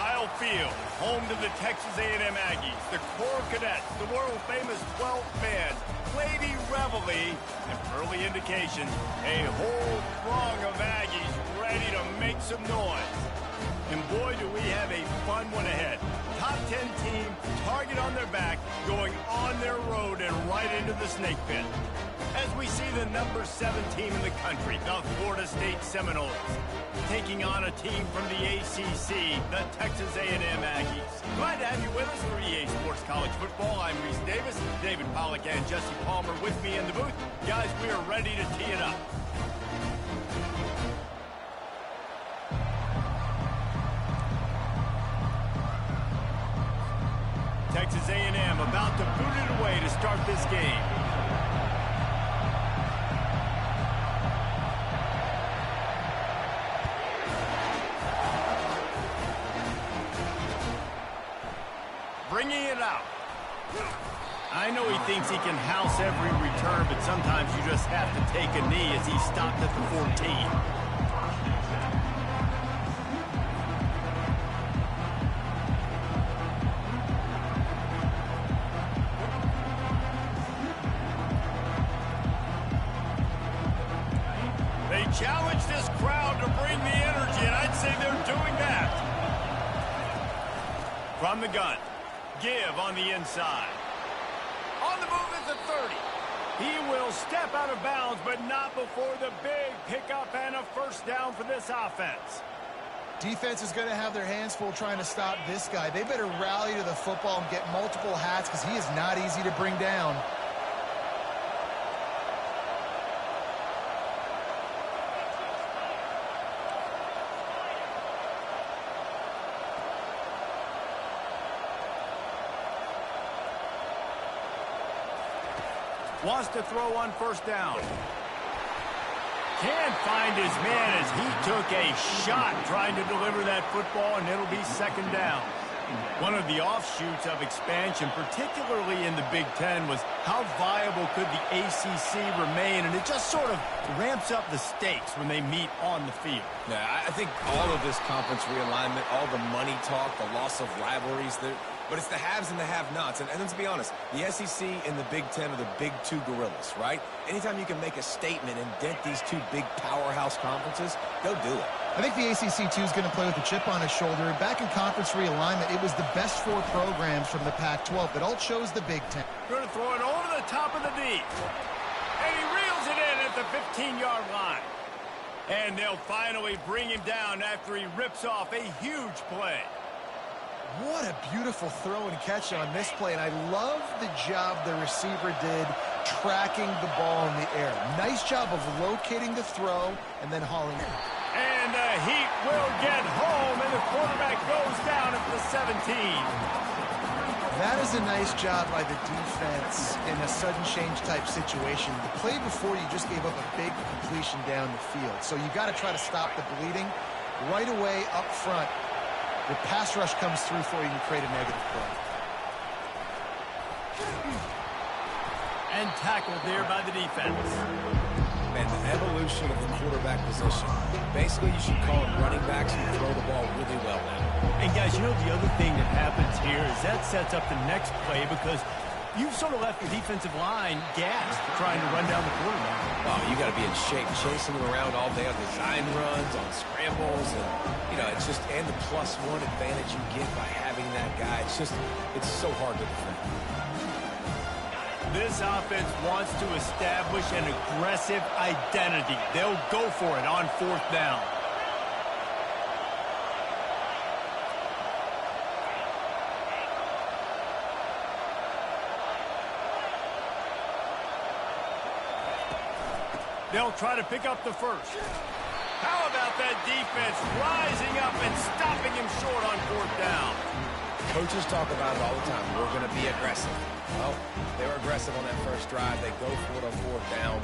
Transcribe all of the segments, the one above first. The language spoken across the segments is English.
Kyle Field, home to the Texas A&M Aggies, the Corps Cadets, the world-famous 12th man, Lady Reveille, and early indication, a whole throng of Aggies ready to make some noise. And boy, do we have a fun one ahead. Top 10 team, target on their back, going on their road and right into the snake pit. As we see the number 7 team in the country, the Florida State Seminoles, taking on a team from the ACC, the Texas A&M Aggies. Glad to have you with us for EA Sports College Football. I'm Reese Davis, David Pollack and Jesse Palmer with me in the booth. Guys, we are ready to tee it up. Texas A&M about to boot it away to start this game. Bringing it out. I know he thinks he can house every return, but sometimes you just have to take a knee as he stopped at the 14. They challenge this crowd to bring the energy, and I'd say they're doing that. From the gun. Give on the inside. On the move is the 30. He will step out of bounds, but not before the big pickup and a first down for this offense. Defense is going to have their hands full trying to stop this guy. They better rally to the football and get multiple hats because he is not easy to bring down. Wants to throw on first down. Can't find his man as he took a shot trying to deliver that football, and it'll be second down. One of the offshoots of expansion, particularly in the Big Ten, was how viable could the ACC remain, and it just sort of ramps up the stakes when they meet on the field. Yeah, I think all of this conference realignment, all the money talk, the loss of rivalries, but it's the haves and the have-nots. And let's be honest, the SEC and the Big Ten are the big two gorillas, right? Anytime you can make a statement and dent these two big powerhouse conferences, go do it. I think the ACC, too, is going to play with a chip on his shoulder. Back in conference realignment, it was the best 4 programs from the Pac-12 that all chose the Big Ten. Going to throw it over the top of the D. And he reels it in at the 15-yard line. And they'll finally bring him down after he rips off a huge play. What a beautiful throw and catch on this play, and I love the job the receiver did tracking the ball in the air. Nice job of locating the throw and then hauling it. And the Heat will get home, and the quarterback goes down at the 17. That is a nice job by the defense in a sudden change type situation. The play before, you just gave up a big completion down the field. So you got to try to stop the bleeding right away up front. The pass rush comes through for you and you create a negative play. And tackled there by the defense. Man, the evolution of the quarterback position. Basically, you should call them running backs who throw the ball really well now. And guys, you know the other thing that happens here is that sets up the next play because you've sort of left the defensive line gassed trying to run down the quarterback. Oh, you got to be in shape, chasing him around all day on design runs, on scrambles, and it's just and the +1 advantage you get by having that guy. It's so hard to defend. This offense wants to establish an aggressive identity. They'll go for it on 4th down. They'll try to pick up the first. How about that defense rising up and stopping him short on 4th down? Coaches talk about it all the time. We're going to be aggressive. Well, they were aggressive on that first drive. They go for it on 4th down.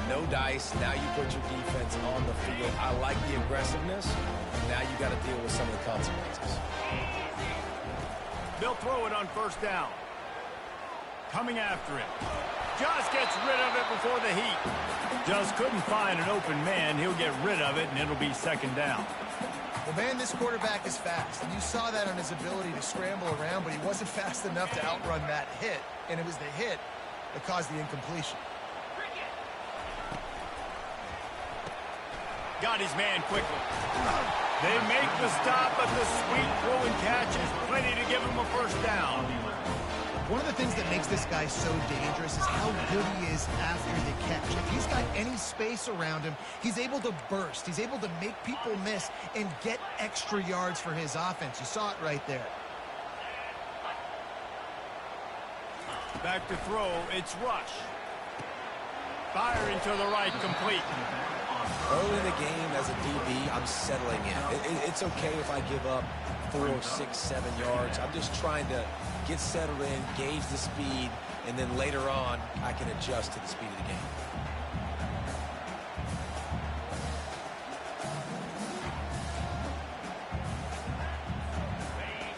No dice. Now you put your defense on the field. I like the aggressiveness. Now you got to deal with some of the consequences. They'll throw it on 1st down. Coming after it. Just gets rid of it before the Heat. Just couldn't find an open man. He'll get rid of it, and it'll be 2nd down. Well, man, this quarterback is fast, and you saw that on his ability to scramble around, but he wasn't fast enough to outrun that hit, and it was the hit that caused the incompletion. Got his man quickly. They make the stop, but the sweet throw and catch is plenty to give him a first down. One of the things that makes this guy so dangerous is how good he is after the catch. If he's got any space around him, he's able to burst. He's able to make people miss and get extra yards for his offense. You saw it right there. Back to throw, it's Rush. Firing to the right, complete. Early in the game, as a DB, I'm settling in. It's okay if I give up 4, 6, 7 yards. I'm just trying to get settled in, gauge the speed, and then later on, I can adjust to the speed of the game.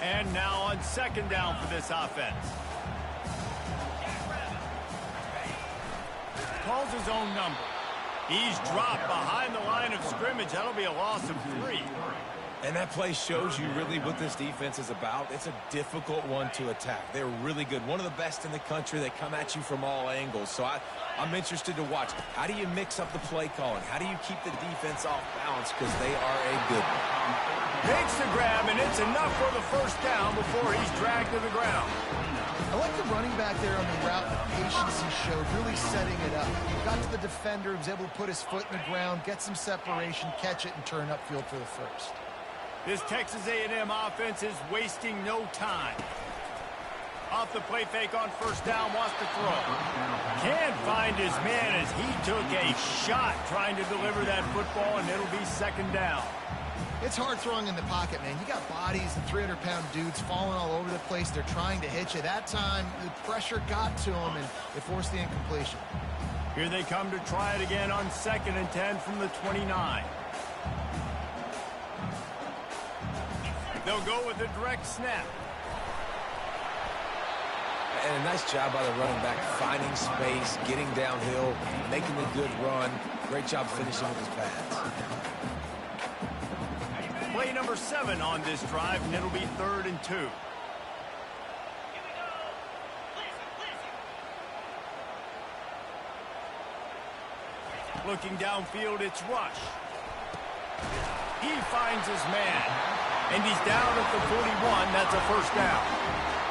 And now on second down for this offense. Calls his own number. He's dropped behind the line of scrimmage. That'll be a loss of 3. And that play shows you really what this defense is about. It's a difficult one to attack. They're really good. One of the best in the country. They come at you from all angles. So I'm interested to watch. How do you mix up the play calling? How do you keep the defense off balance? Because they are a good one. Makes the grab, and it's enough for the first down before he's dragged to the ground. I like the running back there on the route, the patience he showed, really setting it up. He got to the defender, was able to put his foot in the ground, get some separation, catch it, and turn upfield for the first. This Texas A&M offense is wasting no time. Off the play fake on first down, wants to throw. Can't find his man as he took a shot trying to deliver that football, and it'll be second down. It's hard throwing in the pocket, man. You got bodies and 300-pound dudes falling all over the place. They're trying to hit you. That time, the pressure got to him, and it forced the incompletion. Here they come to try it again on 2nd and 10 from the 29. They'll go with a direct snap. And a nice job by the running back, finding space, getting downhill, making a good run. Great job finishing with his pads. Play number 7 on this drive, and it'll be 3rd and 2. Looking downfield, it's Rush. He finds his man, and he's down at the 41. That's a first down.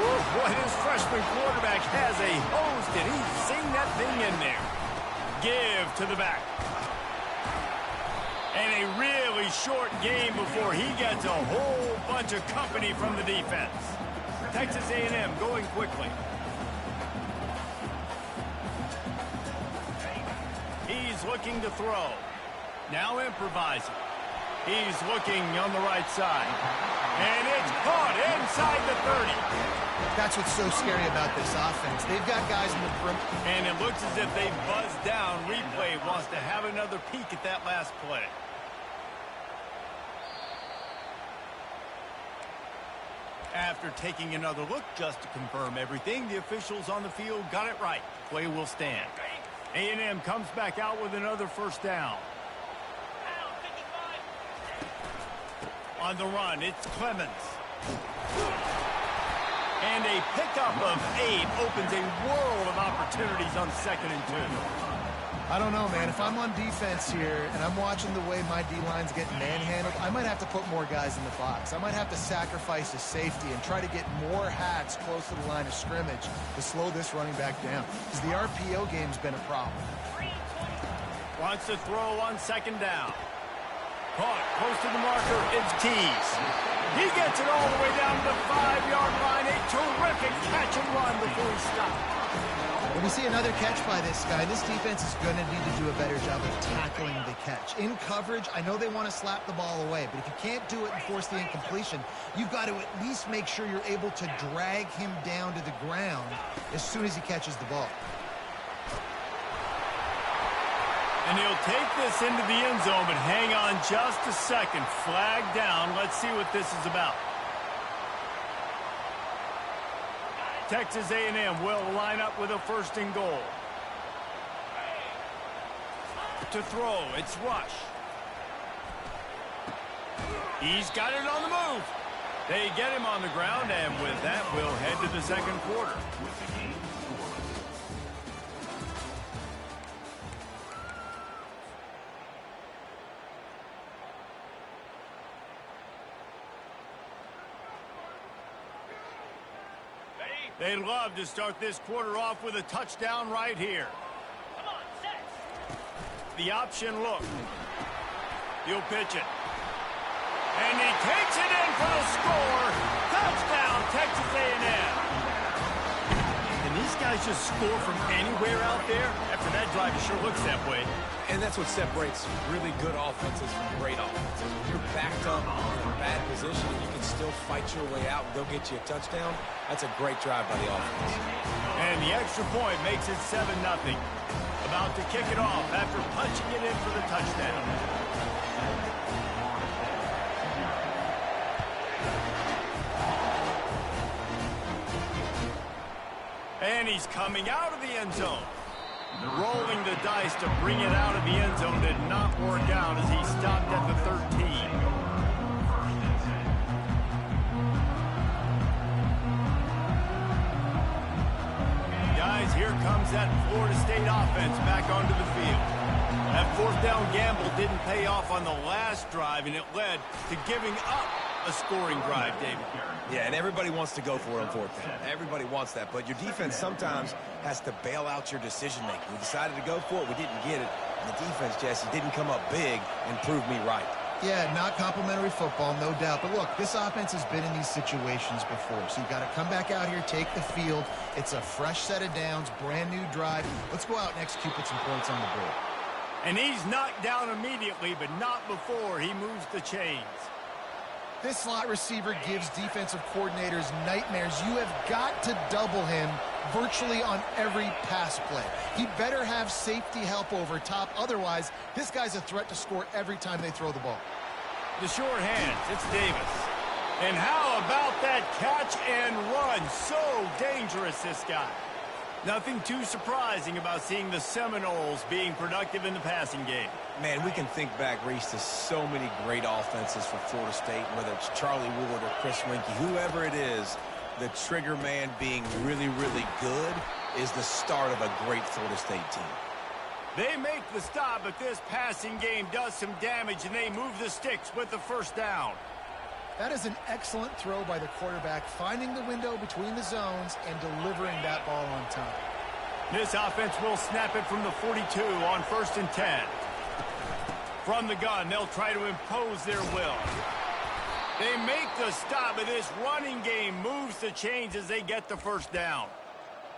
Woo, boy, this freshman quarterback has a hose. Did he sing that thing in there? Give to the back. And a really short game before he gets a whole bunch of company from the defense. Texas A&M going quickly. He's looking to throw. Now improvising. He's looking on the right side. And it's caught inside the 30. That's what's so scary about this offense. They've got guys in the perimeter. And it looks as if they've buzzed down. Replay wants to have another peek at that last play. After taking another look just to confirm everything, the officials on the field got it right. Play will stand. A&M comes back out with another first down. On the run, it's Clemens. And a pickup of 8 opens a world of opportunities on 2nd and 2. I don't know, man. If I'm on defense here and I'm watching the way my D-line's getting manhandled, I might have to put more guys in the box. I might have to sacrifice his safety and try to get more hats close to the line of scrimmage to slow this running back down, because the RPO game's been a problem. Wants to throw on 2nd down. Caught close to the marker. It's Tease. He gets it all the way down to the 5-yard line. A terrific catch and run before he stopped. When we see another catch by this guy, this defense is going to need to do a better job of tackling the catch. In coverage, I know they want to slap the ball away, but if you can't do it and force the incompletion, you've got to at least make sure you're able to drag him down to the ground as soon as he catches the ball. And he'll take this into the end zone, but hang on just a second. Flag down. Let's see what this is about. Texas A&M will line up with a 1st and goal. To throw, it's Rush. He's got it on the move. They get him on the ground, and with that, we'll head to the second quarter. They'd love to start this quarter off with a touchdown right here. Come on, set. The option look. He'll pitch it. And he takes it in for the score. Touchdown, Texas A&M. And these guys just score from anywhere out there. After that drive, it sure looks that way. And that's what separates really good offenses from great offenses. If you're backed up in a bad position and you can still fight your way out and go get you a touchdown, that's a great drive by the offense. And the extra point makes it 7-0. About to kick it off after punching it in for the touchdown. And he's coming out of the end zone. Rolling the dice to bring it out of the end zone did not work out as he stopped at the 13. Guys, here comes that Florida State offense back onto the field. That fourth down gamble didn't pay off on the last drive, and it led to giving up a scoring drive, David. Yeah, and everybody wants to go for it on fourth down. Everybody wants that, but your defense sometimes has to bail out your decision-making. We decided to go for it. We didn't get it. And the defense, Jesse, didn't come up big and prove me right. Yeah, not complimentary football, no doubt. But look, this offense has been in these situations before. So you've got to come back out here, take the field. It's a fresh set of downs, brand new drive. Let's go out and execute, put some points on the board. And he's knocked down immediately, but not before he moves the chains. This slot receiver gives defensive coordinators nightmares. You have got to double him virtually on every pass play. He better have safety help over top. Otherwise, this guy's a threat to score every time they throw the ball. The short hands, it's Davis. And how about that catch and run? So dangerous, this guy. Nothing too surprising about seeing the Seminoles being productive in the passing game. Man, we can think back, Reese, to so many great offenses for Florida State, whether it's Charlie Ward or Chris Weinke, whoever it is, the trigger man being really, really good is the start of a great Florida State team. They make the stop, but this passing game does some damage, and they move the sticks with the first down. That is an excellent throw by the quarterback, finding the window between the zones and delivering that ball on time. This offense will snap it from the 42 on 1st and 10. From the gun, they'll try to impose their will. They make the stop, but this running game moves the chains as they get the first down.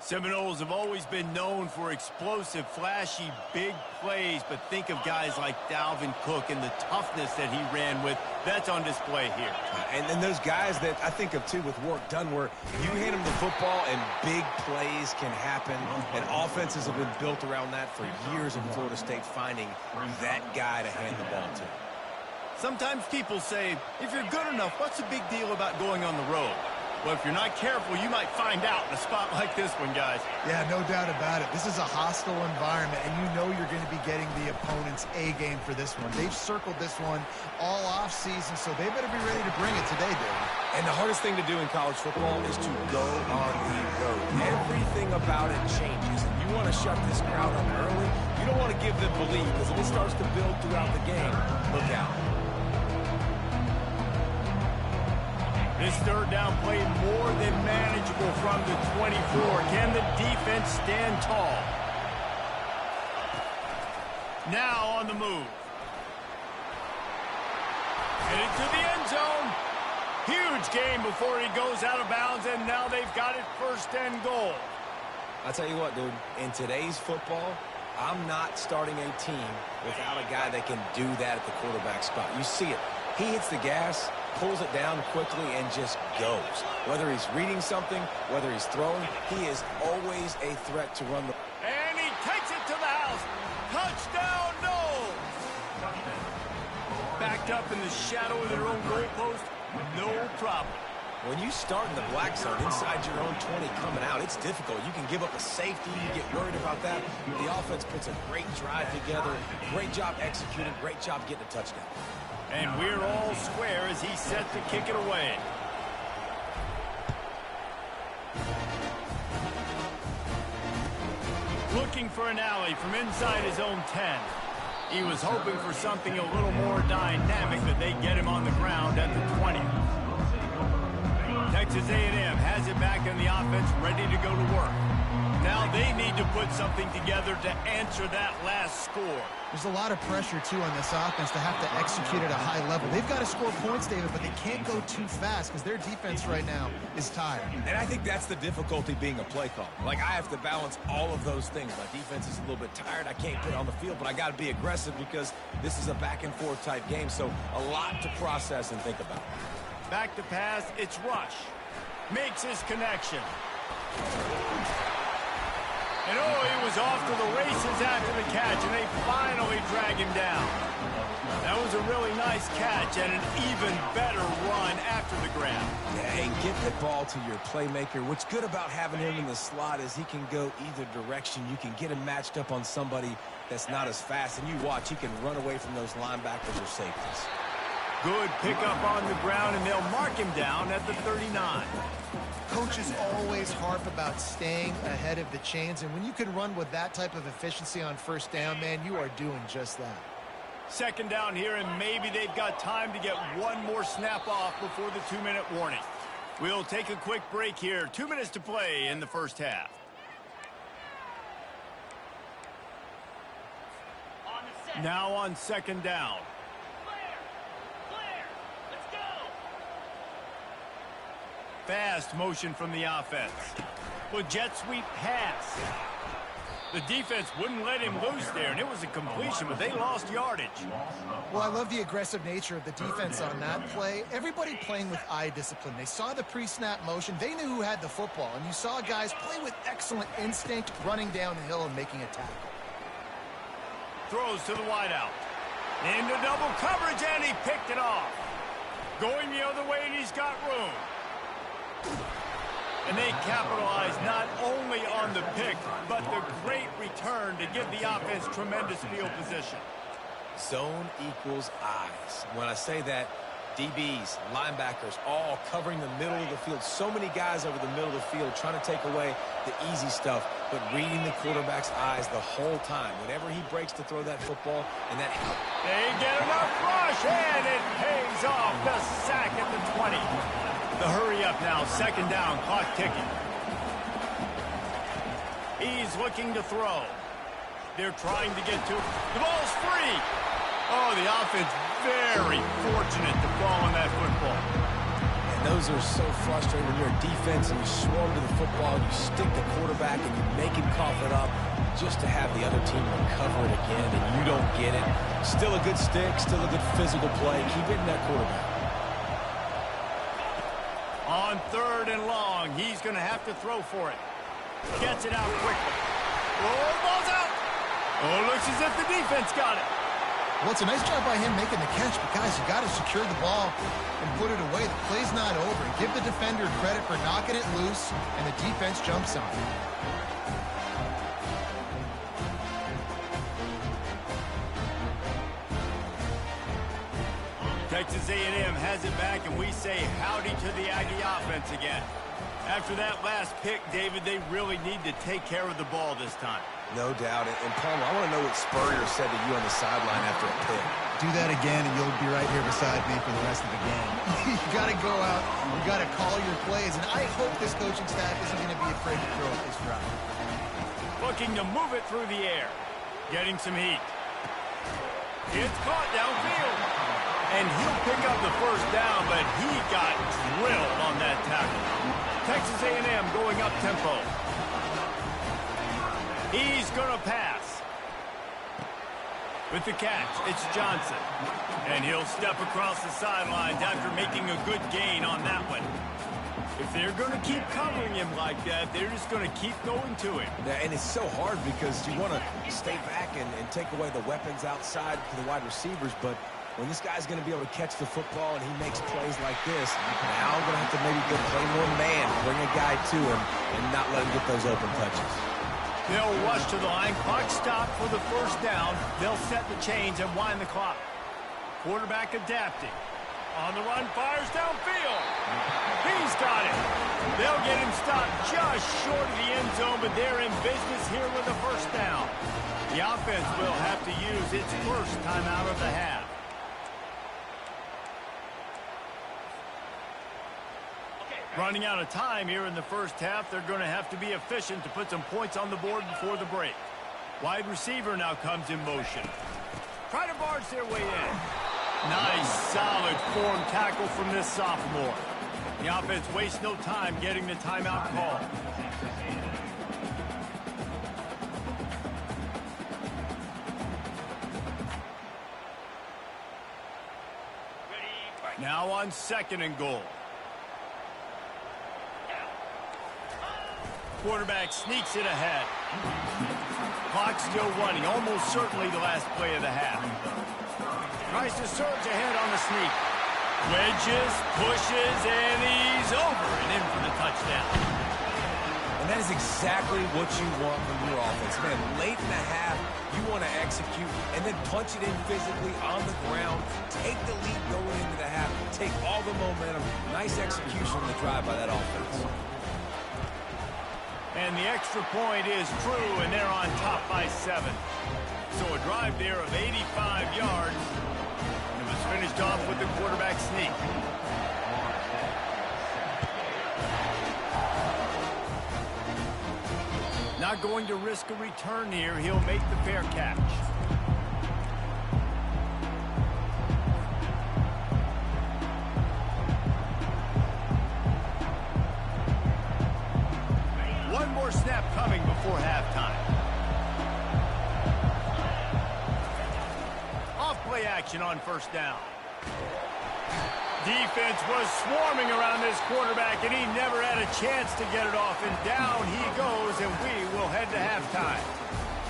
Seminoles have always been known for explosive, flashy, big plays, but think of guys like Dalvin Cook and the toughness that he ran with. That's on display here. And then those guys that I think of, too, with work done, where you hand them the football and big plays can happen, and offenses have been built around that for years in Florida State, finding that guy to hand the ball to. Sometimes people say, if you're good enough, what's the big deal about going on the road? Well, if you're not careful, you might find out in a spot like this one, guys. Yeah, no doubt about it. This is a hostile environment, and you know you're going to be getting the opponent's A game for this one. They've circled this one all offseason, so they better be ready to bring it today, David. And the hardest thing to do in college football is to go on the road. Everything about it changes, and you want to shut this crowd up early. You don't want to give them belief, because if it starts to build throughout the game, look out. This third down play more than manageable from the 24. Can the defense stand tall? Now on the move. Headed to the end zone. Huge gain before he goes out of bounds, and now they've got it 1st and goal. I'll tell you what, dude, in today's football, I'm not starting a team without a guy that can do that at the quarterback spot. You see it. He hits the gas, pulls it down quickly, and just goes. Whether he's reading something, whether he's throwing, he is always a threat to run the... And he takes it to the house. Touchdown, Noles! Backed up in the shadow of their own goalpost, no problem. When you start in the black zone inside your own 20 coming out, it's difficult. You can give up a safety. You get worried about that. The offense puts a great drive together. Great job executing. Great job getting a touchdown. And we're all square as he's set to kick it away. Looking for an alley from inside his own 10. He was hoping for something a little more dynamic, but they get him on the ground at the 20. Texas A&M has it back in the offense, ready to go to work. Now they need to put something together to answer that last score. There's a lot of pressure, too, on this offense to have to execute at a high level. They've got to score points, David, but they can't go too fast because their defense right now is tired. And I think that's the difficulty being a play caller. Like, I have to balance all of those things. My defense is a little bit tired. I can't put it on the field, but I got to be aggressive because this is a back-and-forth type game, so a lot to process and think about. Back to pass, it's Rush. Makes his connection. And he was off to the races after the catch, and they finally drag him down. That was a really nice catch and an even better run after the grab. Yeah, and get the ball to your playmaker. What's good about having him in the slot is he can go either direction. You can get him matched up on somebody that's not as fast, and you watch, he can run away from those linebackers or safeties. Good pickup on the ground, and they'll mark him down at the 39. Coaches always harp about staying ahead of the chains, and when you can run with that type of efficiency on first down, man, you are doing just that. Second down here, and maybe they've got time to get one more snap off before the 2-minute warning. We'll take a quick break here. 2 minutes to play in the first half. Now on second down. Fast motion from the offense. Well, jet sweep pass. The defense wouldn't let him loose there, and it was a completion, but they lost yardage. Well, I love the aggressive nature of the defense on that play. Everybody playing with eye discipline. They saw the pre-snap motion. They knew who had the football, and you saw guys play with excellent instinct, running down the hill and making a tackle. Throws to the wideout. Into double coverage, and he picked it off. Going the other way, and he's got room. And they capitalize not only on the pick, but the great return to give the offense tremendous field position. Zone equals eyes. When I say that, DBs, linebackers, all covering the middle of the field. So many guys over the middle of the field trying to take away the easy stuff, but reading the quarterback's eyes the whole time. Whenever he breaks to throw that football, and that help. They get enough rush, and it pays off. The sack at the 20. The hurry up now, second down, clock ticking. He's looking to throw. They're trying to get to it. The ball's free. Oh, the offense very fortunate to fall on that football. And those are so frustrating when you're a defense and you swarm to the football, you stick the quarterback and you make him cough it up just to have the other team recover it again, and you don't get it. Still a good stick, still a good physical play. Keep hitting that quarterback. On third and long, he's going to have to throw for it. Gets it out quickly. Oh, ball's out. Oh, looks as if the defense got it. Well, it's a nice job by him making the catch, but guys, you got to secure the ball and put it away. The play's not over. Give the defender credit for knocking it loose, and the defense jumps on it. Texas A&M has it back, and we say howdy to the Aggie offense again. After that last pick, David, they really need to take care of the ball this time. No doubt. And Palmer, I want to know what Spurrier said to you on the sideline after a pick. Do that again, and you'll be right here beside me for the rest of the game. You got to go out. You got to call your plays, and I hope this coaching staff isn't going to be afraid to throw at this drive. Looking to move it through the air. Getting some heat. It's caught downfield. And he'll pick up the first down, but he got drilled on that tackle. Texas A&M going up tempo. He's going to pass. With the catch, it's Johnson. And he'll step across the sidelines after making a good gain on that one. If they're going to keep covering him like that, they're just going to keep going to him. Yeah, and it's so hard because you want to stay back and take away the weapons outside for the wide receivers, but when this guy's going to be able to catch the football and he makes plays like this, now I'm going to have to maybe go play more man, bring a guy to him, and not let him get those open touches. They'll rush to the line. Clock stop for the first down. They'll set the chains and wind the clock. Quarterback adapting. On the run, fires downfield. He's got it. They'll get him stopped just short of the end zone, but they're in business here with a first down. The offense will have to use its first timeout of the half. Running out of time here in the first half, they're going to have to be efficient to put some points on the board before the break. Wide receiver now comes in motion. Try to barge their way in. Nice, solid form tackle from this sophomore. The offense wastes no time getting the timeout call. Now on 2nd and goal. Quarterback sneaks it ahead. Clock still running, almost certainly the last play of the half. Tries to surge ahead on the sneak. Wedges, pushes, and he's over and in for the touchdown. And that is exactly what you want from your offense. Man, late in the half, you want to execute and then punch it in physically on the ground. Take the lead going into the half. Take all the momentum. Nice execution on the drive by that offense. And the extra point is true, and they're on top by 7. So a drive there of 85 yards. And it was finished off with the quarterback sneak. Not going to risk a return here. He'll make the fair catch. One more snap coming before halftime. Off-play action on first down. Defense was swarming around this quarterback, and he never had a chance to get it off. And down he goes, and we will head to halftime.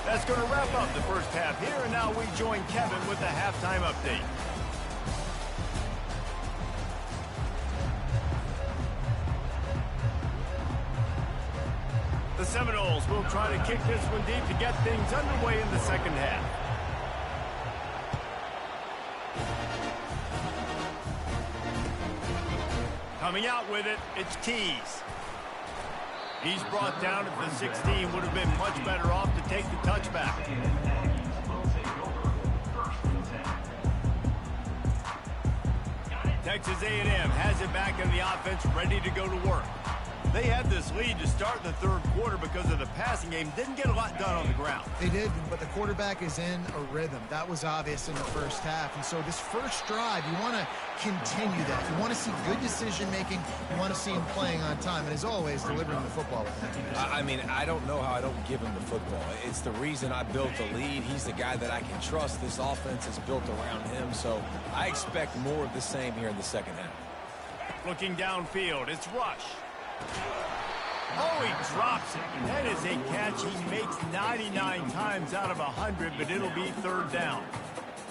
That's going to wrap up the first half here, and now we join Kevin with the halftime update. The Seminoles will try to kick this one deep to get things underway in the second half. Coming out with it, it's Tease. He's brought down at the 16, would have been much better off to take the touchback. Texas A&M has it back in the offense, ready to go to work. They had this lead to start the third quarter because of the passing game. Didn't get a lot done on the ground. They did, but the quarterback is in a rhythm. That was obvious in the first half. And so this first drive, you want to continue that. You want to see good decision-making. You want to see him playing on time. And as always, delivering the football with that. I mean, I don't know how I don't give him the football. It's the reason I built the lead. He's the guy that I can trust. This offense is built around him. So I expect more of the same here in the second half. Looking downfield, it's Rush. Oh, he drops it. That is a catch he makes 99 times out of 100, but it'll be third down.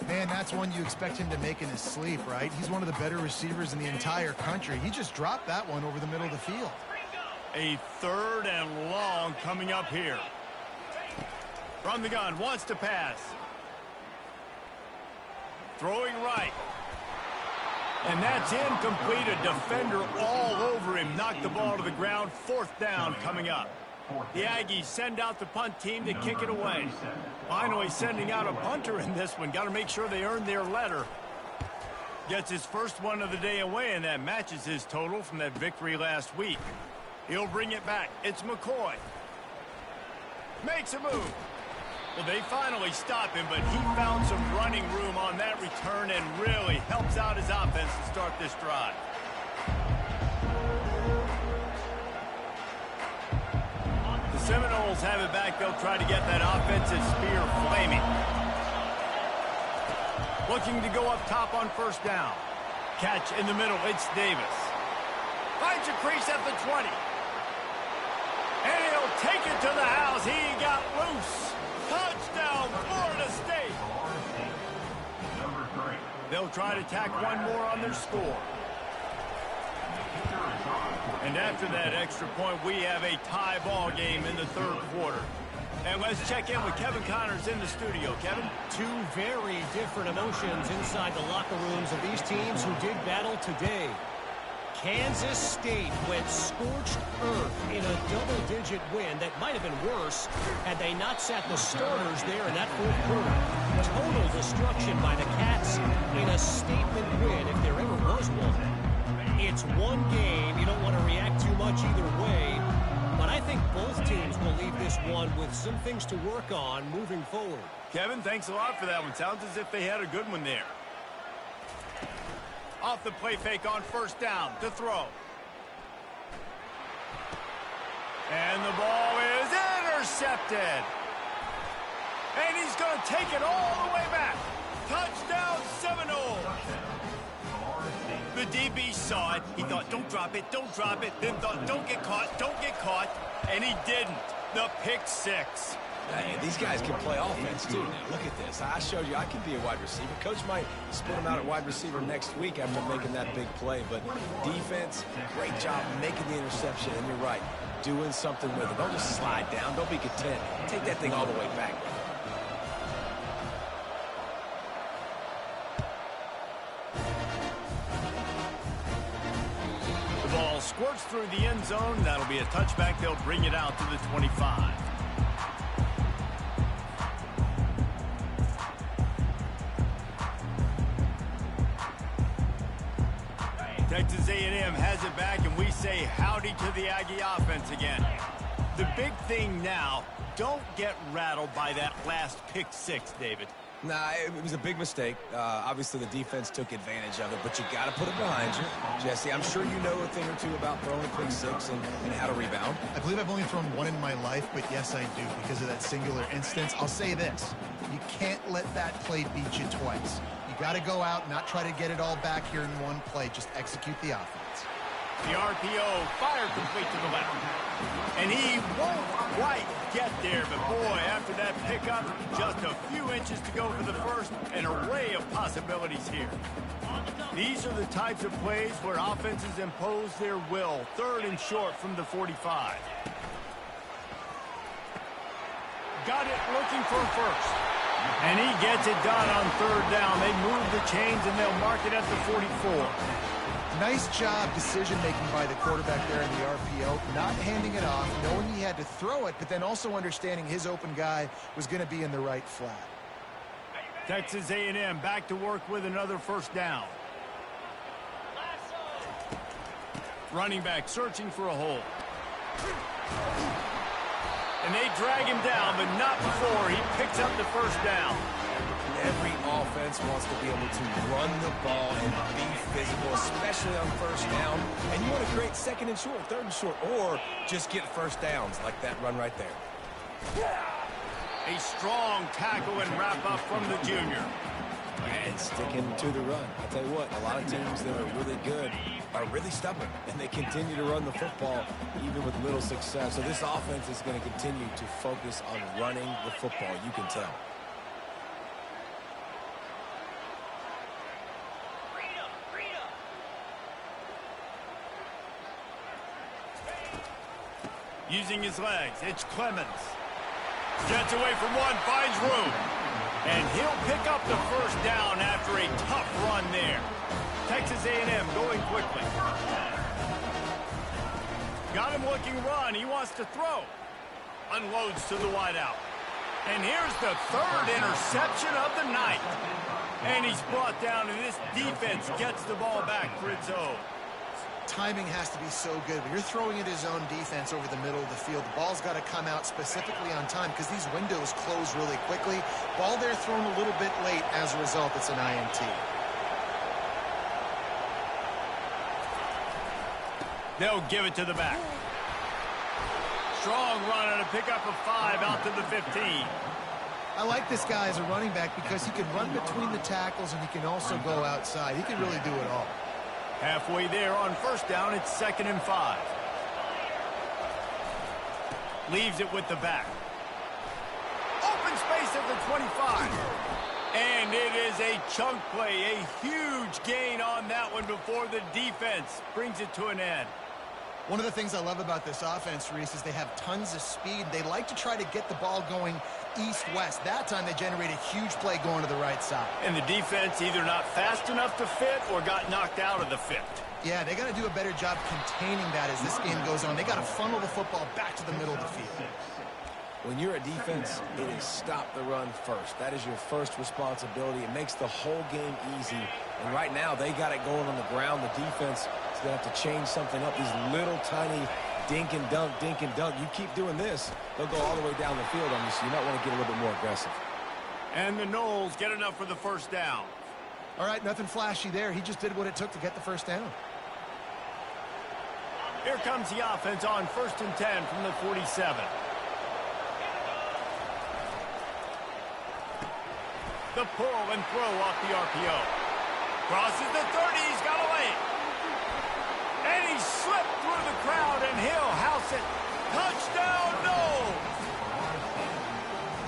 Man, that's one you expect him to make in his sleep, right? He's one of the better receivers in the entire country. He just dropped that one over the middle of the field. A third and long coming up here. From the gun, wants to pass. Throwing right. And that's incomplete. A defender all over him. Knocked the ball to the ground. Fourth down coming up. The Aggies send out the punt team to kick it away. Finally sending out a punter in this one. Got to make sure they earn their letter. Gets his first one of the day away, and that matches his total from that victory last week. He'll bring it back. It's McCoy. Makes a move. Well, they finally stop him, but he found some running room on that return and really helps out his offense to start this drive. The Seminoles have it back. They'll try to get that offensive spear flaming. Looking to go up top on first down. Catch in the middle. It's Davis. Finds a crease at the 20. And he'll take it to the house. He got loose. Touchdown, Florida State. They'll try to tack one more on their score. And after that extra point, we have a tie ball game in the third quarter. And let's check in with Kevin Connors in the studio. Kevin? Two very different emotions inside the locker rooms of these teams who did battle today. Kansas State went scorched earth in a double-digit win that might have been worse had they not sat the starters there in that fourth quarter. Total destruction by the Cats in a statement win if there ever was one. It's one game. You don't want to react too much either way, but I think both teams will leave this one with some things to work on moving forward. Kevin, thanks a lot for that one. Sounds as if they had a good one there. Off the play fake on first down to throw. And the ball is intercepted. And he's going to take it all the way back. Touchdown Seminole. The DB saw it. He thought, don't drop it, don't drop it. Then thought, don't get caught, don't get caught. And he didn't. The pick six. Hey, these guys can play offense, too. Now, look at this. I showed you I can be a wide receiver. Coach might split him out at wide receiver next week after making that big play. But defense, great job making the interception. And you're right, doing something with it. Don't just slide down. Don't be content. Take that thing all the way back. The ball squirts through the end zone. That'll be a touchback. They'll bring it out to the 25. Texas A&M has it back, and we say howdy to the Aggie offense again. The big thing now, don't get rattled by that last pick six, David. Nah, it was a big mistake. Obviously, the defense took advantage of it, but you got to put it behind you. Jesse, I'm sure you know a thing or two about throwing a pick six and how to rebound. I believe I've only thrown one in my life, but yes, I do because of that singular instance. I'll say this. You can't let that play beat you twice. You got to go out, not try to get it all back here in one play. Just execute the offense. The RPO fired complete to the left. And he won't quite get there, but boy, after that pickup, just a few inches to go for the first, an array of possibilities here. These are the types of plays where offenses impose their will. Third and short from the 45. Got it looking for first. And he gets it done on third down. They move the chains, and they'll mark it at the 44. Nice job decision-making by the quarterback there in the RPO, not handing it off, knowing he had to throw it, but then also understanding his open guy was going to be in the right flat. Texas A&M back to work with another first down. Running back searching for a hole. And they drag him down, but not before he picks up the first down. Every offense wants to be able to run the ball and be physical, especially on first down. And you want to create second and short, third and short, or just get first downs like that run right there. A strong tackle and wrap up from the junior. And sticking to the run. I'll tell you what, a lot of teams that are really good are really stubborn, and they continue to run the football even with little success. So this offense is going to continue to focus on running the football, you can tell. Using his legs, it's Clemens. Gets away from one, finds room. And he'll pick up the first down after a tough run there. Texas A&M going quickly. Got him looking run. He wants to throw. Unloads to the wideout. And here's the third interception of the night. And he's brought down, and this defense gets the ball back for its own. Timing has to be so good. When you're throwing at his own defense over the middle of the field, the ball's got to come out specifically on time because these windows close really quickly. Ball there thrown a little bit late. As a result, it's an INT. They'll give it to the back. Strong run and a pickup of 5 out to the 15. I like this guy as a running back because he can run between the tackles and he can also go outside. He can really do it all. Halfway there on first down, it's 2nd and 5. Leaves it with the back. Open space at the 25. And it is a chunk play, a huge gain on that one before the defense brings it to an end. One of the things I love about this offense, Reese, is they have tons of speed. They like to try to get the ball going east-west. That time they generate a huge play going to the right side. And the defense either not fast enough to fit or got knocked out of the fit. Yeah, they got to do a better job containing that as this game goes on. They got to funnel the football back to the middle of the field. When you're a defense, it is stop the run first. That is your first responsibility. It makes the whole game easy. And right now, they got it going on the ground. The defense is going to have to change something up. These little tiny dink and dunk, dink and dunk. You keep doing this, they'll go all the way down the field on you, so you might want to get a little bit more aggressive. And the Noles get enough for the first down. All right, nothing flashy there. He just did what it took to get the first down. Here comes the offense on 1st and 10 from the 47. The pull and throw off the RPO. Crosses the 30, he's got a lane. And he slipped through the crowd, and he'll house it. Touchdown, no!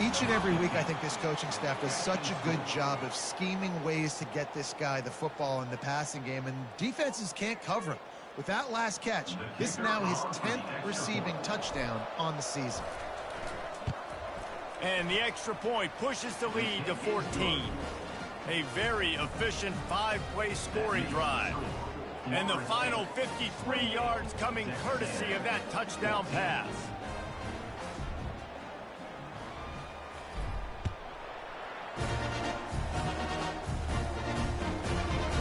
Each and every week, I think this coaching staff does such a good job of scheming ways to get this guy the football in the passing game, and defenses can't cover him. With that last catch, this is now his 10th receiving touchdown on the season. And the extra point pushes the lead to 14. A very efficient 5-play scoring drive. And the final 53 yards coming courtesy of that touchdown pass.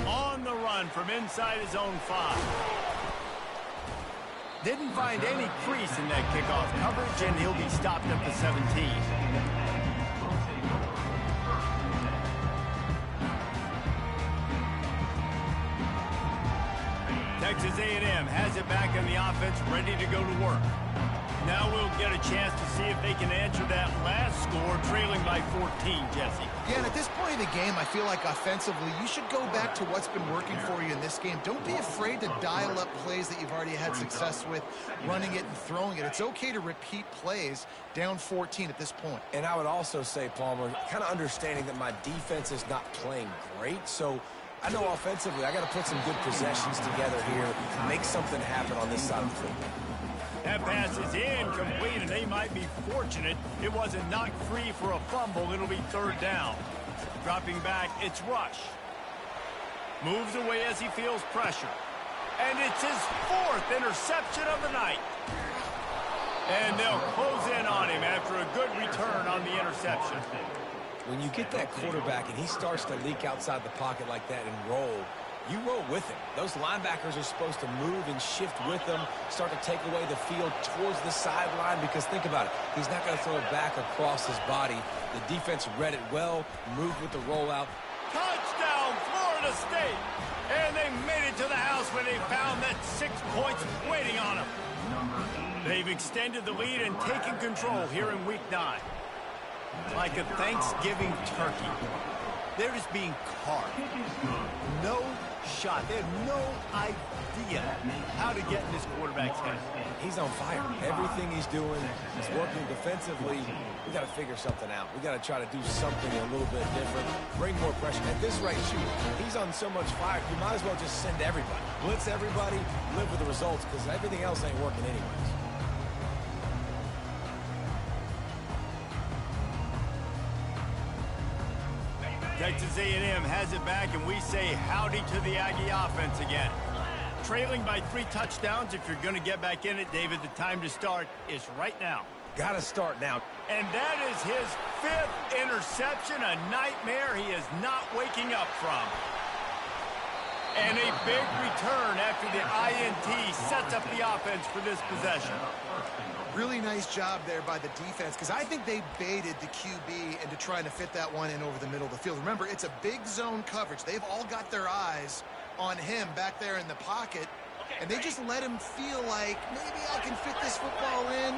On the run from inside his own 5. Didn't find any crease in that kickoff coverage, and he'll be stopped at the 17. Texas A&M has it back on the offense, ready to go to work. Now we'll get a chance to see if they can answer that last score, trailing by 14, Jesse. Yeah, and at this point in the game, I feel like offensively, you should go back to what's been working for you in this game. Don't be afraid to dial up plays that you've already had success with, running it and throwing it. It's okay to repeat plays down 14 at this point. And I would also say, Palmer, kind of understanding that my defense is not playing great, so I know offensively I got to put some good possessions together here, make something happen on this side of the football. That pass is incomplete, and they might be fortunate it wasn't knocked free for a fumble. It'll be 3rd down. Dropping back, it's Rush. Moves away as he feels pressure. And it's his 4th interception of the night. And they'll close in on him after a good return on the interception. When you get that quarterback and he starts to leak outside the pocket like that and roll, you roll with him. Those linebackers are supposed to move and shift with him, start to take away the field towards the sideline, because think about it, he's not going to throw it back across his body. The defense read it well, moved with the rollout. Touchdown, Florida State! And they made it to the house where they found that 6 points waiting on them. They've extended the lead and taken control here in Week 9. Like a Thanksgiving turkey. They're just being carved. No shot. They have no idea how to get in this quarterback's head. He's on fire. Everything he's doing is working defensively. We got to figure something out. We got to try to do something a little bit different. Bring more pressure. At this rate, shoot, he's on so much fire, you might as well just send everybody. Blitz everybody, live with the results, because everything else ain't working anyways. Texas A&M has it back, and we say howdy to the Aggie offense again. Trailing by 3 touchdowns. If you're going to get back in it, David, the time to start is right now. Got to start now. And that is his 5th interception, a nightmare he is not waking up from. And a big return after the INT sets up the offense for this possession. Really nice job there by the defense, because I think they baited the QB into trying to fit that one in over the middle of the field. Remember, it's a big zone coverage. They've all got their eyes on him back there in the pocket, and they just let him feel like, maybe I can fit this football in.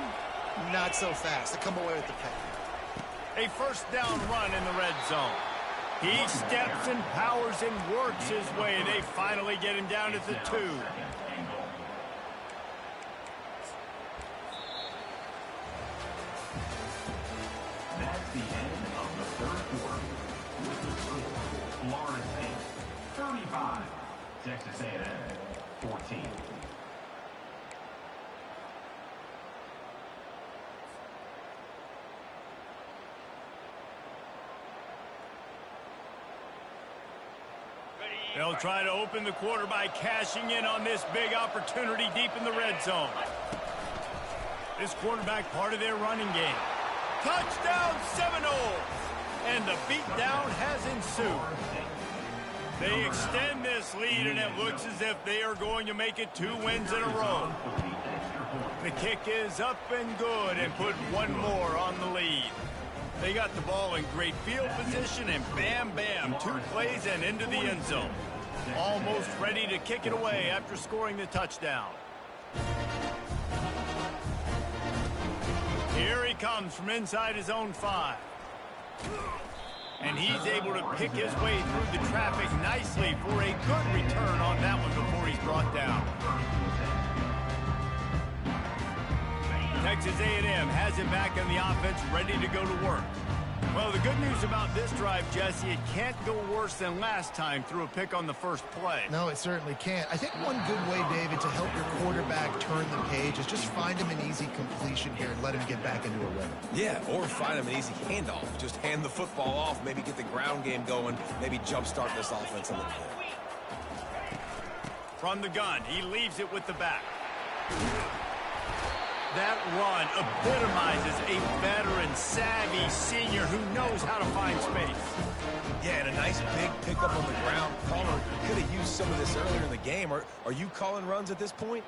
Not so fast. They come away with the pick. A 1st down run in the red zone. He steps and powers and works his way. They finally get him down at the 2. That's the end of the 3rd quarter. With the score, Florida State 35, Texas A&M 14. They'll try to open the quarter by cashing in on this big opportunity deep in the red zone. This quarterback part of their running game. Touchdown Seminoles! And the beatdown has ensued. They extend this lead, and it looks as if they are going to make it 2 wins in a row. The kick is up and good and put one more on the lead. They got the ball in great field position, and bam, bam, 2 plays and into the end zone. Almost ready to kick it away after scoring the touchdown. Here he comes from inside his own 5. And he's able to pick his way through the traffic nicely for a good return on that one before he's brought down. Texas A&M has it back on the offense, ready to go to work. Well, the good news about this drive, Jesse, it can't go worse than last time through a pick on the first play. No, it certainly can't. I think one good way, David, to help your quarterback turn the page is just find him an easy completion here and let him get back into a rhythm. Yeah, or find him an easy handoff. Just hand the football off, maybe get the ground game going, maybe jumpstart this offense a little bit. From the gun, he leaves it with the back. That run epitomizes a veteran, savvy senior who knows how to find space. Yeah, and a nice big pickup on the ground. Caller could have used some of this earlier in the game. Are you calling runs at this point?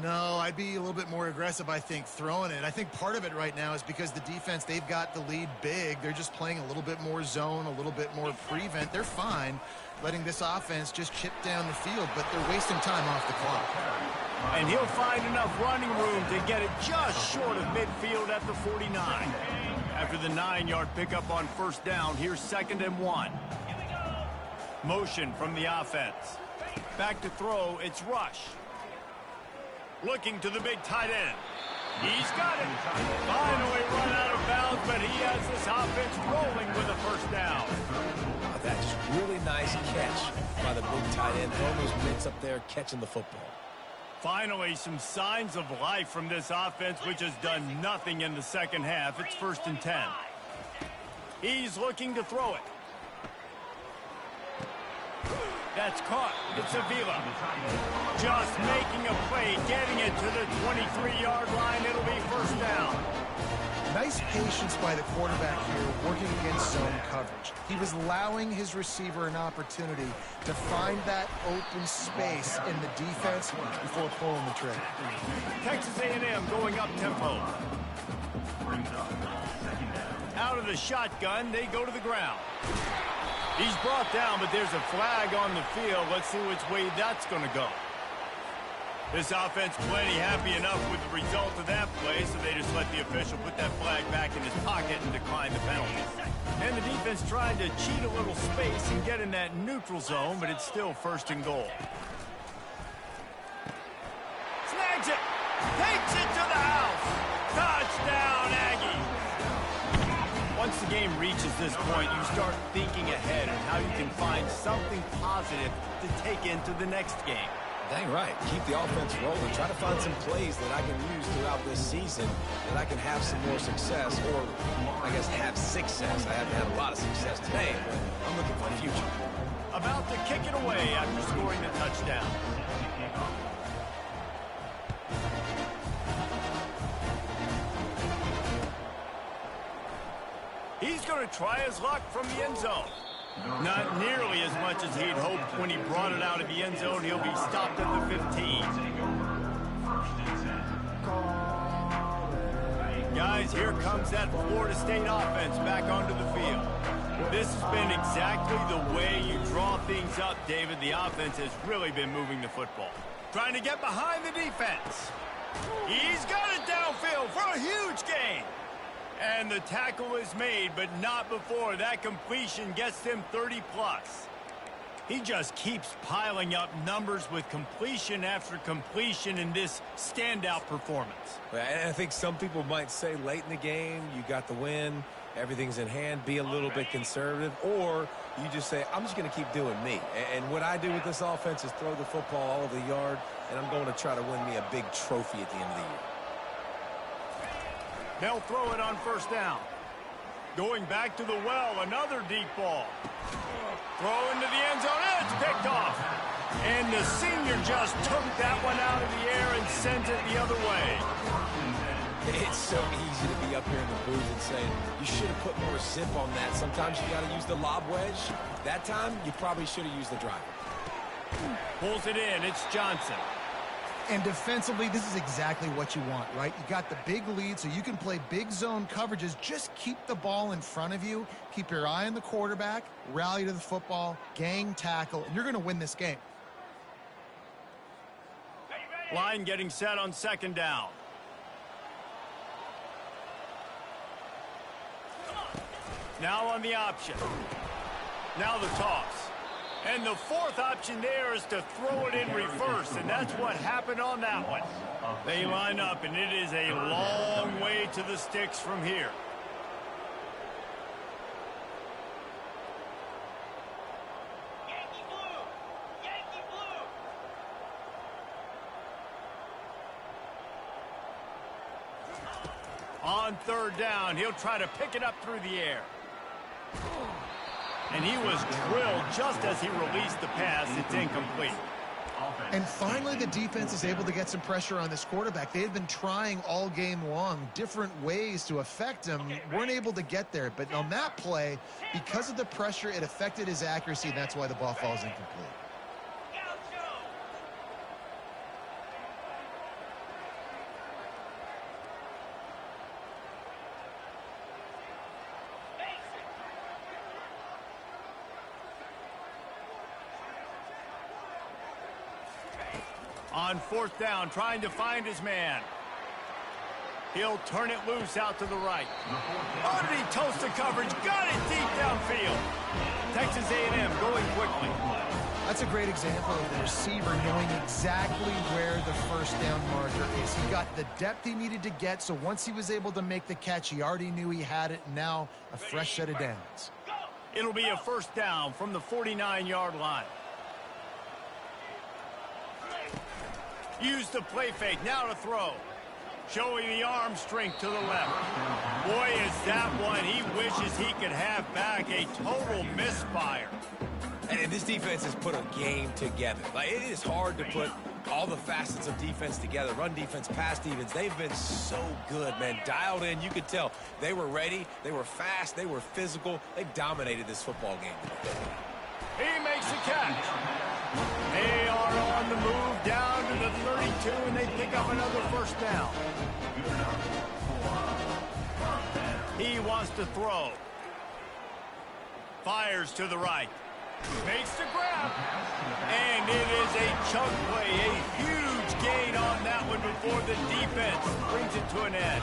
No, I'd be a little bit more aggressive, I think, throwing it. I think part of it right now is because the defense, they've got the lead big. They're just playing a little bit more zone, a little bit more prevent. They're fine letting this offense just chip down the field, but they're wasting time off the clock. And he'll find enough running room to get it just short of midfield at the 49. After the 9-yard pickup on first down, here's 2nd and 1. Motion from the offense. Back to throw, it's Rush. Looking to the big tight end. He's got it. Finally run out of bounds, but he has this offense rolling with a first down. That's really nice catch by the big tight end. Throwing those mitts up there, catching the football. Finally, some signs of life from this offense, which has done nothing in the second half. It's 1st and 10. He's looking to throw it. That's caught. It's Avila. Just making a play, getting it to the 23-yard line. It'll be first down. Nice patience by the quarterback here, working against zone coverage. He was allowing his receiver an opportunity to find that open space in the defense before pulling the trigger. Texas A&M going up tempo. Out of the shotgun, they go to the ground. He's brought down, but there's a flag on the field. Let's see which way that's going to go. This offense plenty happy enough with the result of that play, so they just let the official put that flag back in his pocket and decline the penalty. And the defense tried to cheat a little space and get in that neutral zone, but it's still 1st and goal. Snags it! Takes it to the house! Touchdown, Aggie! Once the game reaches this point, you start thinking ahead on how you can find something positive to take into the next game. Dang right. Keep the offense rolling. Try to find some plays that I can use throughout this season that I can have some more success, or I guess have success. I haven't had a lot of success today, but I'm looking for the future. About to kick it away after scoring the touchdown. He's going to try his luck from the end zone. Not nearly as much as he'd hoped when he brought it out of the end zone. He'll be stopped at the 15. Guys, here comes that Florida State offense back onto the field. This has been exactly the way you draw things up, David. The offense has really been moving the football. Trying to get behind the defense. He's got it downfield for a huge gain. And the tackle is made, but not before that completion gets him 30-plus. He just keeps piling up numbers with completion after completion in this standout performance. And I think some people might say late in the game, you got the win, everything's in hand, be a little bit conservative, or you just say, I'm just going to keep doing me. And what I do with this offense is throw the football all over the yard, and I'm going to try to win me a big trophy at the end of the year. They'll throw it on first down. Going back to the well, another deep ball. Throw into the end zone, and it's picked off. And the senior just took that one out of the air and sent it the other way. It's so easy to be up here in the booth and say, you should have put more zip on that. Sometimes you got to use the lob wedge. That time, you probably should have used the driver. Pulls it in. It's Johnson. And defensively, this is exactly what you want, right? You got the big lead, so you can play big zone coverages. Just keep the ball in front of you. Keep your eye on the quarterback. Rally to the football. Gang tackle. And you're going to win this game. Line getting set on second down. Now on the option. Now the toss. And the fourth option there is to throw it in reverse, and that's what happened on that one. They line up, and it is a long way to the sticks from here. Yankee blue! Yankee blue! On third down, he'll try to pick it up through the air. And he was drilled just as he released the pass. It's incomplete. And finally, the defense is able to get some pressure on this quarterback. They had been trying all game long different ways to affect him. Weren't able to get there. But on that play, because of the pressure, it affected his accuracy, and that's why the ball falls incomplete. On fourth down, trying to find his man. He'll turn it loose out to the right. Underneath toasted coverage, got it deep downfield. Texas A&M going quickly. That's a great example of the receiver knowing exactly where the first down marker is. He got the depth he needed to get, so once he was able to make the catch, he already knew he had it, and now a fresh set of downs. It'll be a first down from the 49-yard line. Use the play fake, now to throw. Showing the arm strength to the left. Boy, is that one he wishes he could have back. A total misfire. And this defense has put a game together. Like, it is hard to put all the facets of defense together. Run defense, pass defense. They've been so good, man. Dialed in. You could tell they were ready. They were fast. They were physical. They dominated this football game. He makes the catch. They are on the move down to the 32, and they pick up another first down. He wants to throw. Fires to the right. Makes the grab. And it is a chunk play. A huge gain on that one before the defense brings it to an end.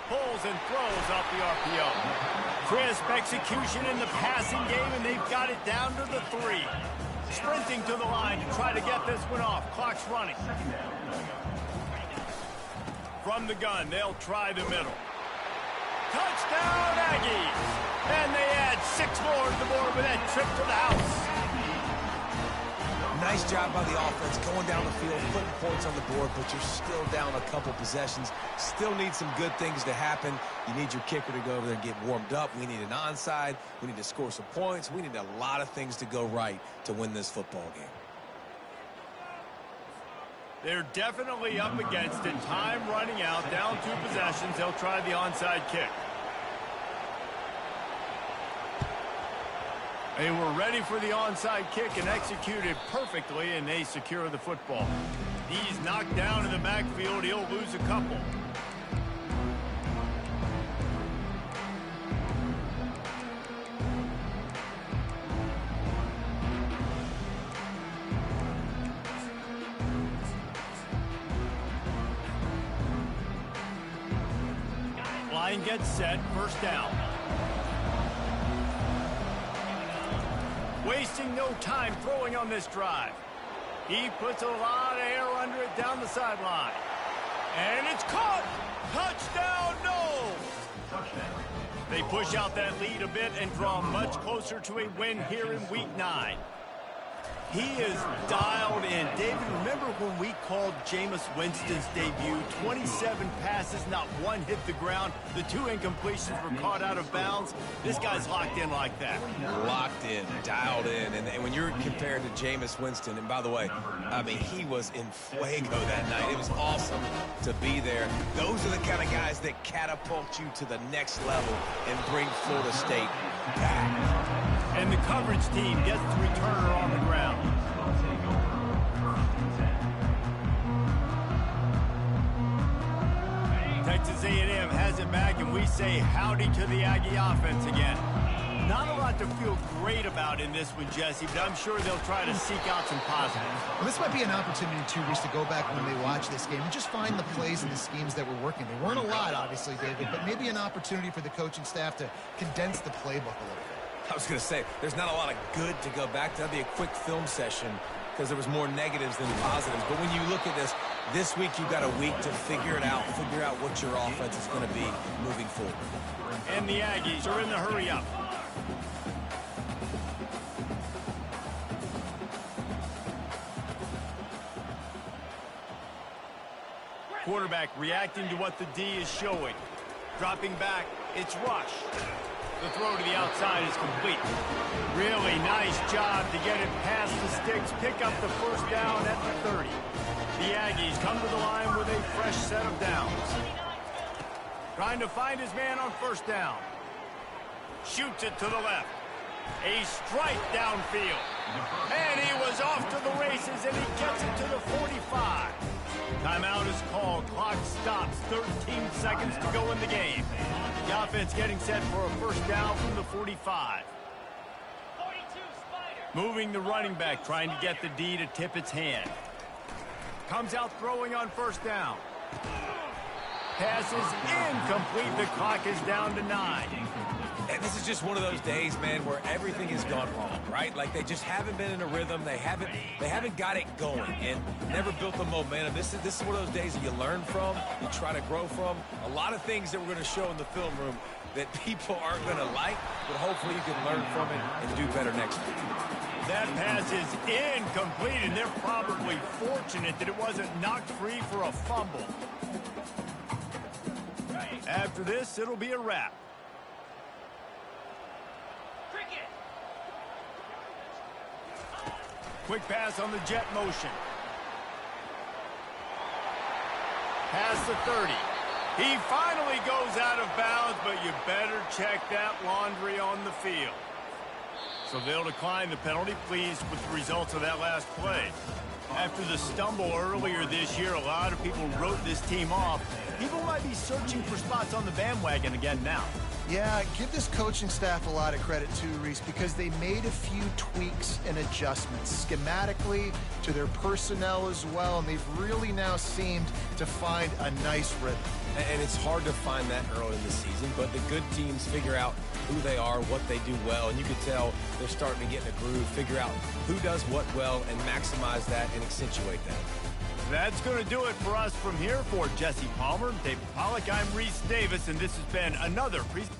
Pulls and throws off the RPO. Crisp execution in the passing game, and they've got it down to the 3. Sprinting to the line to try to get this one off. Clock's running. From the gun, they'll try the middle. Touchdown, Aggies! And they add 6 more to the board with that trip to the house. Nice job by the offense going down the field, putting points on the board, but you're still down a couple possessions. Still need some good things to happen. You need your kicker to go over there and get warmed up. We need an onside. We need to score some points. We need a lot of things to go right to win this football game. They're definitely up against it. Time running out, down 2 possessions. They'll try the onside kick. They were ready for the onside kick and executed perfectly, and they secure the football. He's knocked down in the backfield. He'll lose a couple. Line gets set, first down. Wasting no time throwing on this drive. He puts a lot of air under it down the sideline. And it's caught! Touchdown, no! They push out that lead a bit and draw much closer to a win here in Week 9. He is dialed in. David, remember when we called Jameis Winston's debut? 27 passes, not one hit the ground. The 2 incompletions were caught out of bounds. This guy's locked in like that. Locked in, dialed in. And when you're compared to Jameis Winston, and by the way, I mean, he was in fuego that night. It was awesome to be there. Those are the kind of guys that catapult you to the next level and bring Florida State back. And the coverage team gets the returner on the ground. Texas A&M has it back, and we say howdy to the Aggie offense again. Not a lot to feel great about in this one, Jesse, but I'm sure they'll try to seek out some positives. Well, this might be an opportunity, too, Reese, to go back when they watch this game and just find the plays and the schemes that were working. They weren't a lot, obviously, David, but maybe an opportunity for the coaching staff to condense the playbook a little bit. I was going to say, there's not a lot of good to go back to. That'd be a quick film session because there was more negatives than positives. But when you look at this week you've got a week to figure it out, figure out what your offense is going to be moving forward. And the Aggies are in the hurry up. Quarterback reacting to what the D is showing. Dropping back, it's Rush. The throw to the outside is complete. Really nice job to get it past the sticks, pick up the first down at the 30. The Aggies come to the line with a fresh set of downs. Trying to find his man on first down. Shoots it to the left. A strike downfield. And he was off to the races, and he gets it to the 45. Timeout is called. Clock stops. 13 seconds to go in the game. The offense getting set for a first down from the 45. 42, Spider. Moving the running back, trying to get the D to tip its hand. Comes out throwing on first down. Pass is incomplete. The clock is down to 9. And this is just one of those days, man, where everything has gone wrong, right? Like they just haven't been in a rhythm. They haven't got it going and never built the momentum. This is one of those days that you learn from, you try to grow from. A lot of things that we're going to show in the film room that people aren't going to like, but hopefully you can learn from it and do better next week. That pass is incomplete, and they're probably fortunate that it wasn't knocked free for a fumble. After this, it'll be a wrap. Quick pass on the jet motion. Past the 30. He finally goes out of bounds, but you better check that laundry on the field. So they'll decline the penalty, pleased with the results of that last play. After the stumble earlier this year, a lot of people wrote this team off. People might be searching for spots on the bandwagon again now. Yeah, give this coaching staff a lot of credit too, Reese, because they made a few tweaks and adjustments schematically to their personnel as well, and they've really now seemed to find a nice rhythm. And it's hard to find that early in the season, but the good teams figure out who they are, what they do well, and you can tell they're starting to get in a groove, figure out who does what well, and maximize that and accentuate that. That's going to do it for us from here. For Jesse Palmer, David Pollack, I'm Reese Davis, and this has been another presentation.